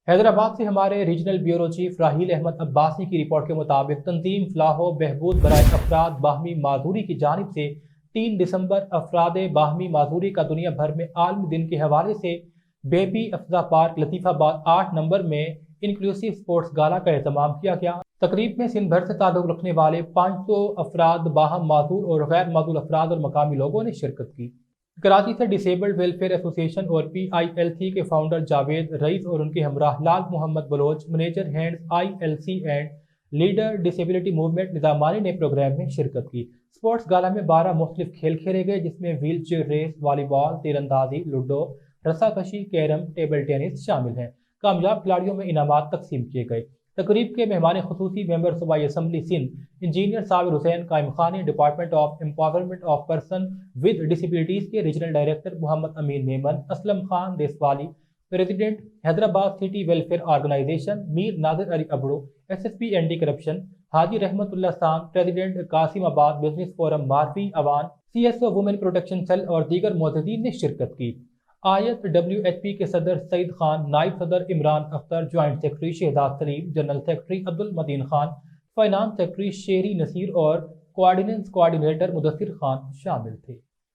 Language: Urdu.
حیدرآباد سے ہمارے regional bureau chief Raheel Ahmed Abbasi کی رپورٹ کے مطابق تنظیم فلاح و بہبود برائے افراد باہمی معذوری کی جانب سے 3 دسمبر افراد باہمی معذوری کا دنیا بھر میں عالمی دن کے حوالے سے بیبی افزا پارک لطیف آباد 8 نمبر میں انکلوسیو سپورٹس گالا کا اہتمام کیا گیا۔ تقریب میں سندھ بھر سے تعلق رکھنے والے 500 افراد باہم معذور اور غیر معذور افراد اور مقامی لوگوں نے شرکت کی۔ کراچی سے ڈسیبلڈ ویلفیئر ایسوسی ایشن اور PILC کے فاؤنڈر جاوید رئیس اور ان کے ہمراہ Lal Muhammad Baloch, manager hands ILC and leader disability movement Nizamani نے پروگرام میں شرکت کی۔ سپورٹس گالا میں 12 مختلف کھیل کھیلے گئے، جس میں ویل چیئر ریس، والی بال، تیر اندازی، لوڈو، رسا کشی، کیرم، ٹیبل ٹینس شامل ہیں۔ کامیاب کھلاڑیوں میں انعامات تقسیم کیے گئے۔ تقریب کے مہمان خصوصی ممبر صوبائی assembly Sindh engineer Sabir Hussain Qaim Khani, department of empowerment of person with disabilities کے regional director Muhammad Amin Memon, Aslam Khan Deswali, president Hyderabad city welfare organisation Mir Nazir Ali Abro, SSP anti corruption Haji Rehmat Ullah San, president Qasim Abad business forum Marvi Awan, CSO women protection cell اور دیگر معززین نے شرکت کی۔ آیت WHP کے صدر سعید خان، نائب صدر Imran Akhtar, joint secretary Shahzad Saleem, general secretary Abdulmateen Khan, finance secretary Sheri Naseer اور کوآرڈیننس کوآرڈینیٹر مدثر خان شامل تھے۔